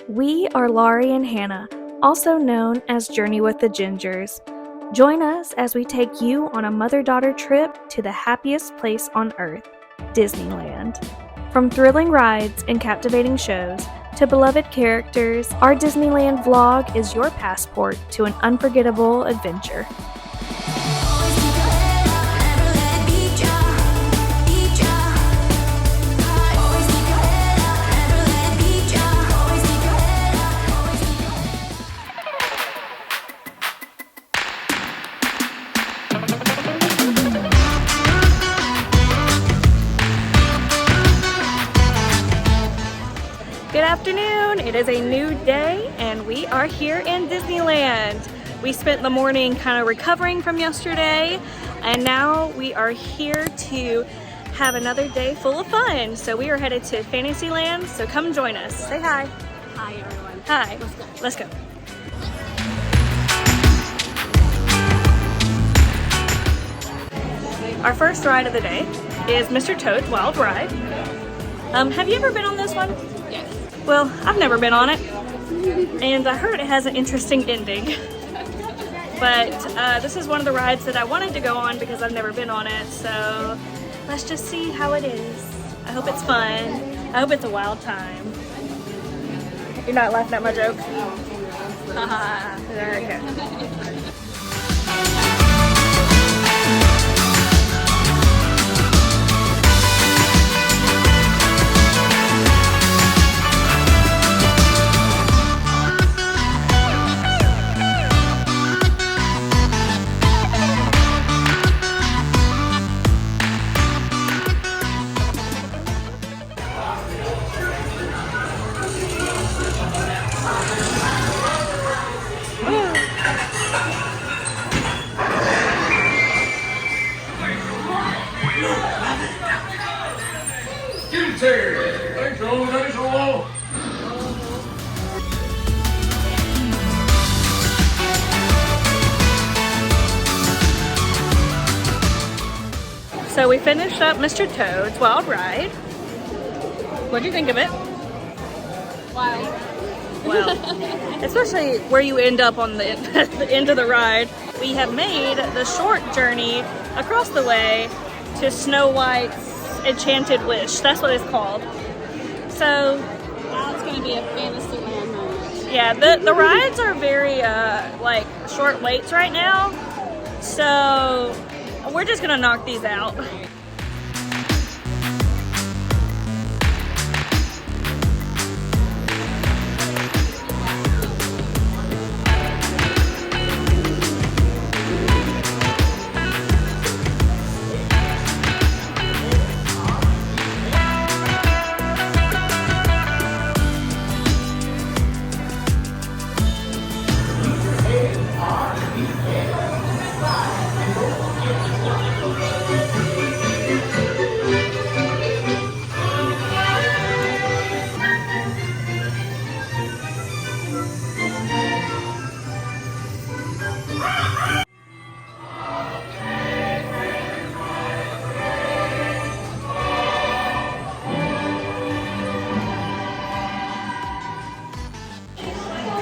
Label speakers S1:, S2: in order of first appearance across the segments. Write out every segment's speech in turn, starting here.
S1: We are Laurie and Hannah, also known as Journey with the Gingers. Join us as we take you on a mother-daughter trip to the happiest place on earth, Disneyland. From thrilling rides and captivating shows to beloved characters, our Disneyland vlog is your passport to an unforgettable adventure. Good afternoon, it is a new day and we are here in Disneyland. We spent the morning kind of recovering from yesterday and now we are here to have another day full of fun. So we are headed to Fantasyland, so come join us. Say hi.
S2: Hi everyone.
S1: Hi.
S2: Let's go.
S1: Let's go. Our first ride of the day is Mr. Toad's Wild Ride. Have you ever been on this one?
S2: Yes.
S1: Well, I've never been on it, and I heard it has an interesting ending. But this is one of the rides that I wanted to go on because I've never been on it, so let's just see how it is. I hope it's fun. I hope it's a wild time. You're not laughing at my joke? Haha. Okay. So we finished up Mr. Toad's Wild Ride. What do you think of it?
S2: Wild.
S1: Well, especially where you end up on the end of the ride. We have made the short journey across the way to Snow White's Enchanted Wish. That's what it's called. So
S2: Now it's going to be a Fantasyland moment.
S1: yeah, the rides are very like short waits right now. So we're just gonna knock these out.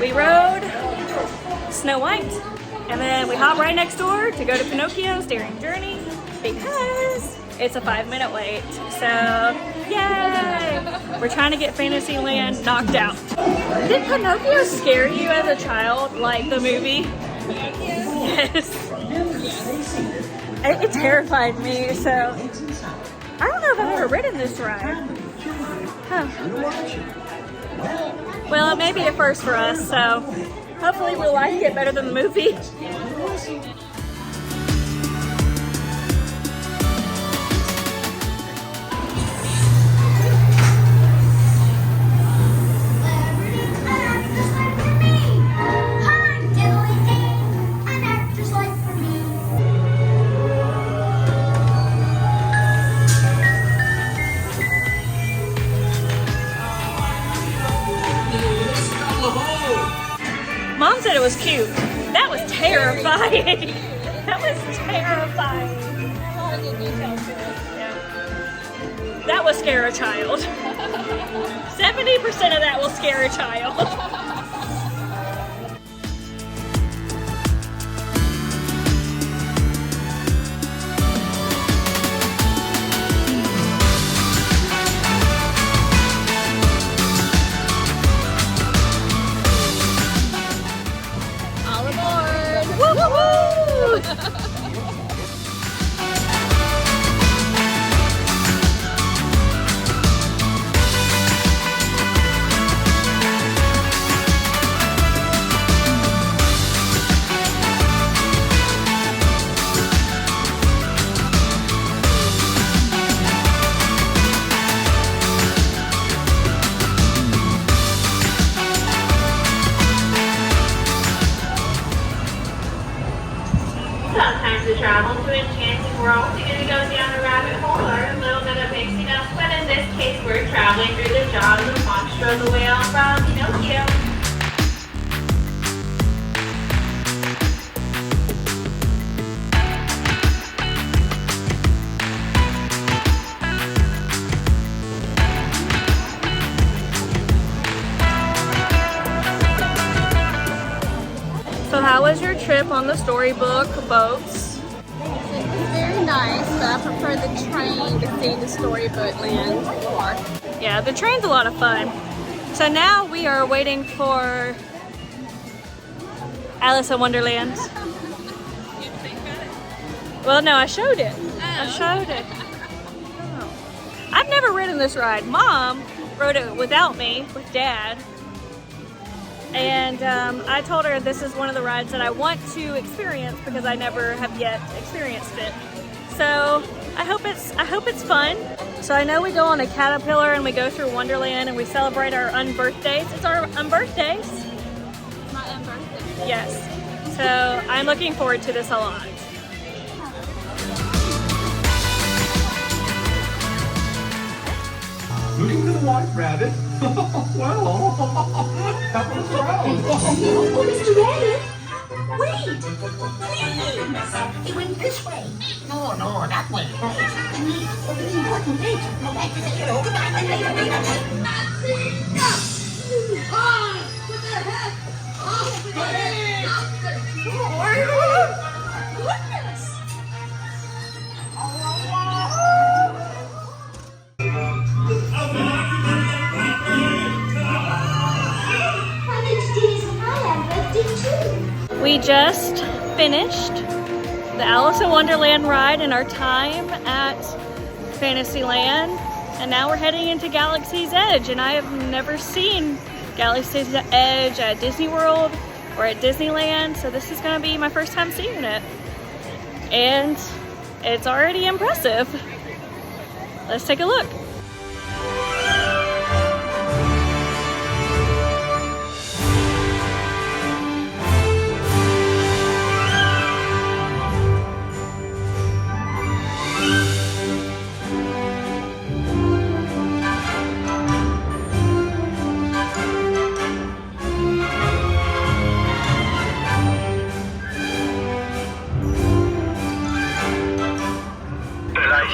S1: We rode Snow White, and then we hop right next door to go to Pinocchio's Daring Journey because it's a 5-minute wait. So, yay! We're trying to get Fantasyland knocked out. Did Pinocchio scare you as a child, like the movie? Yes. It terrified me, so I don't know if I've ever ridden this ride. Huh. Well, it may be a first for us, so hopefully we'll like it better than the movie. Mom said it was cute. That was terrifying. That was terrifying.
S2: A lot of good details to it.
S1: Yeah. That will scare a child. 70% of that will scare a child.
S2: All aboard!
S1: Woo woo woo!
S3: Sometimes to travel to Enchanted World, you're going to go down a rabbit hole or a little bit of mixing up, but in this case we're traveling through the jaws of Astro the whale from Pinocchio.
S1: So how was your trip on the Storybook boats?
S2: It's very nice, but I prefer the train to see the Storybook land more.
S1: Yeah, the train's a lot of fun. So now we are waiting for Alice in Wonderland. Well, no, I showed it. I showed it. Oh. I've never ridden this ride. Mom rode it without me, with Dad. And I told her this is one of the rides that I want to experience because I never have yet experienced it. So I hope it's fun. So I know we go on a caterpillar and we go through Wonderland and we celebrate our unbirthdays. It's our unbirthdays.
S2: My unbirthday.
S1: Yes. So I'm looking forward to this a lot.
S4: Looking for the white rabbit? Well, that was wrong.
S5: Oh, Mr. Rabbit! Wait! Please! It went this way. No, that way. It's an important thing. Go back to the hero. Goodbye, later. What the heck? Goodness!
S1: We just finished the Alice in Wonderland ride in our time at Fantasyland, and now we're heading into Galaxy's Edge, and I have never seen Galaxy's Edge at Disney World or at Disneyland, so this is going to be my first time seeing it, and it's already impressive. Let's take a look.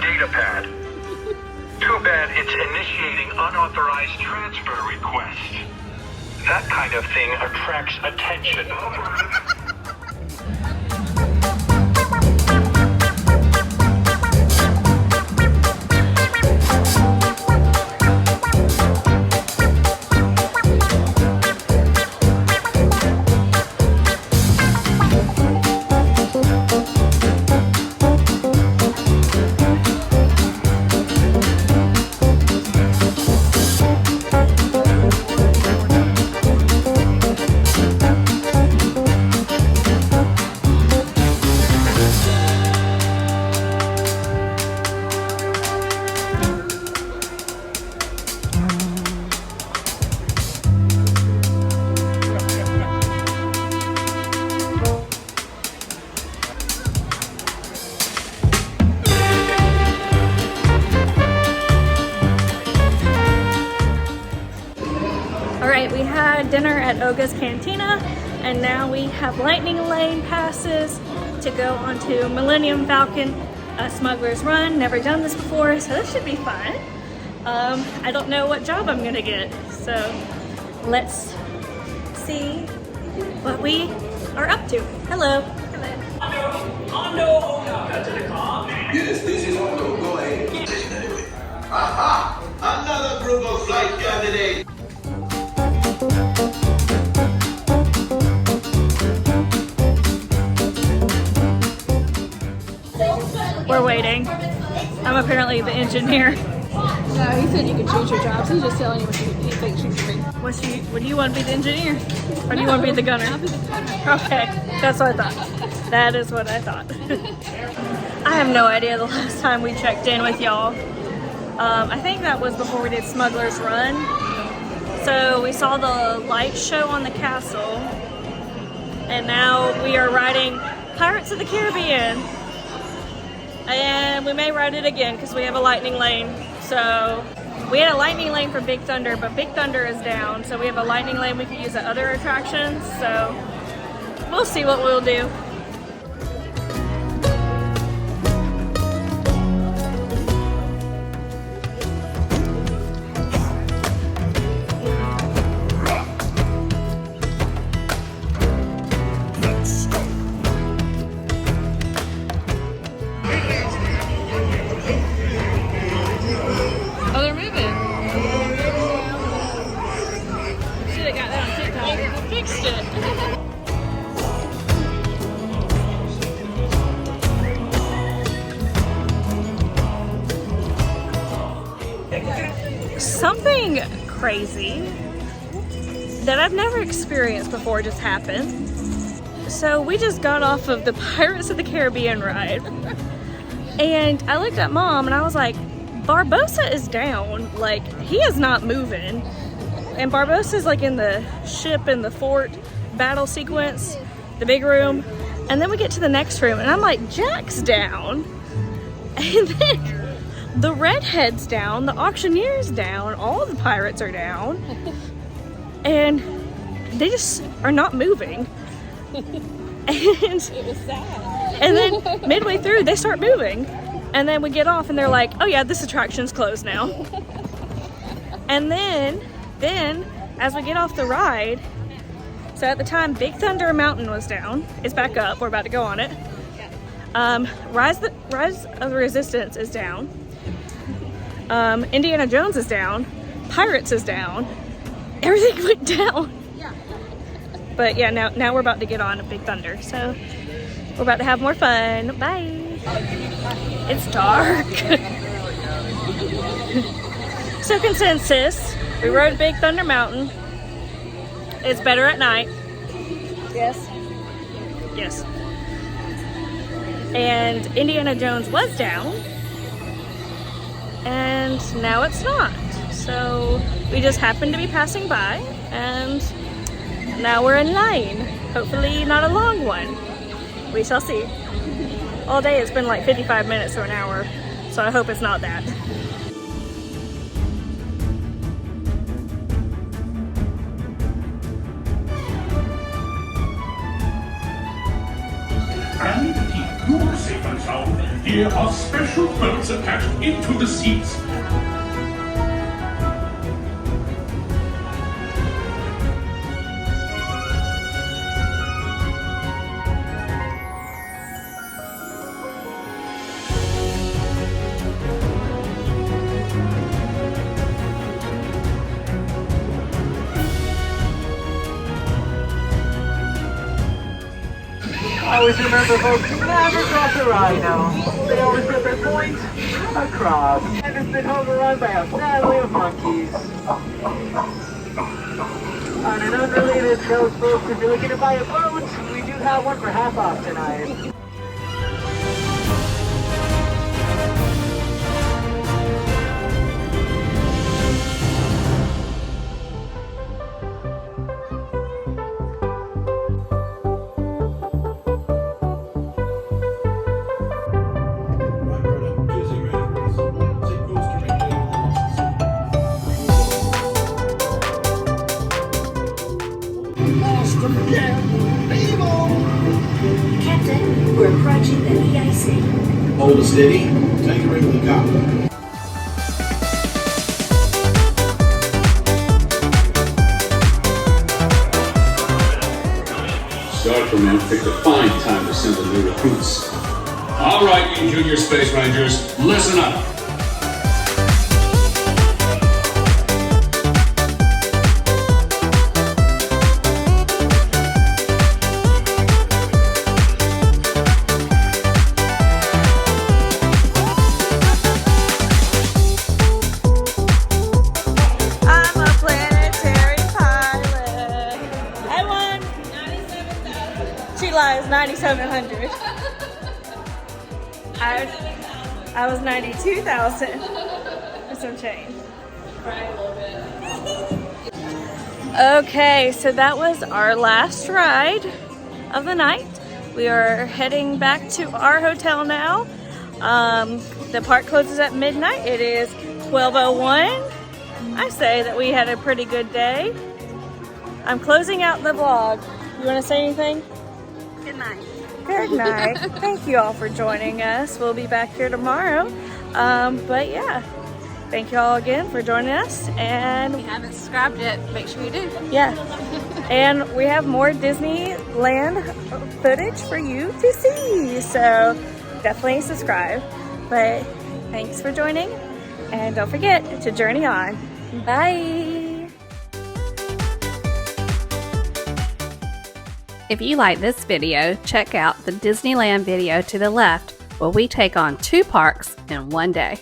S6: Data pad. Too bad it's initiating unauthorized transfer requests. That kind of thing attracts attention.
S1: We had dinner at Oga's Cantina, and now we have lightning lane passes to go onto Millennium, Falcon, Smugglers Run. Never done this before, so this should be fun. I don't know what job I'm gonna get. So let's see what we are up to. Hello.
S7: Hondo, to the car.
S8: Yes, this is Hondo. Go ahead. Aha! Another group of flight candidates.
S1: We're waiting. I'm apparently the engineer.
S2: No, he said you could choose your jobs. He's just telling you what he thinks you should be.
S1: What do you want to be the engineer? Or do you want to be the gunner?
S2: I'll be the gunner.
S1: Okay, that's what I thought. That is what I thought. I have no idea the last time we checked in with y'all. I think that was before we did Smugglers Run. So we saw the light show on the castle. And now we are riding Pirates of the Caribbean. And we may ride it again because we have a lightning lane. So we had a lightning lane for Big Thunder, but Big Thunder is down. So we have a lightning lane we could use at other attractions. So we'll see what we'll do. Something crazy that I've never experienced before just happened. So we just got off of the Pirates of the Caribbean ride and I looked at Mom and I was like, Barbossa is down, like he is not moving. And Barbossa's like in the ship in the fort battle sequence, the big room. And then we get to the next room and I'm like, Jack's down. And then the redhead's down, the auctioneer's down, all the pirates are down. And they just are not moving. And it was sad. And then midway through they start moving. And then we get off and they're like, oh yeah, this attraction's closed now. And then as we get off the ride, so at the time Big Thunder Mountain was down. It's back up, we're about to go on it. Rise of the Resistance is down. Indiana Jones is down. Pirates is down. Everything went down.
S2: Yeah.
S1: But yeah, now we're about to get on Big Thunder, so we're about to have more fun. Bye. It's dark. So consensus, we rode Big Thunder Mountain. It's better at night. Yes. Yes. And Indiana Jones was down. And now it's not. So we just happened to be passing by and now we're in line. Hopefully not a long one. We shall see. All day it's been like 55 minutes or an hour, so I hope it's not that.
S7: And to keep you safe and sound, here are special belts attached into the seats.
S9: Always remember, folks, never cross a rhino. They always put their points across. And it's been overrun by a family of monkeys. On an unrelated note, folks, if you're looking to buy a boat, we do have one for half off tonight.
S5: Captain, we're approaching the EIC.
S8: Hold it steady. Take a ring of the copper.
S7: Command picked a fine time to send the new recruits. All right, you junior space rangers, listen up.
S1: I'm a planetary pilot. I won 97,000. She lies, 9,700. I was 92,000. That's some change. Okay, so that was our last ride of the night. We are heading back to our hotel now. The park closes at midnight. It is 12:01. I say that we had a pretty good day. I'm closing out the vlog. You want to say anything?
S2: Good night.
S1: Good night. Thank you all for joining us. We'll be back here tomorrow. But yeah, thank you all again for joining us. And
S2: If you haven't subscribed yet, make sure you do.
S1: yeah, and we have more Disneyland footage for you to see. So definitely subscribe. But thanks for joining. And don't forget to journey on. Bye.
S10: If you like this video, check out the Disneyland video to the left where we take on 2 parks in one day.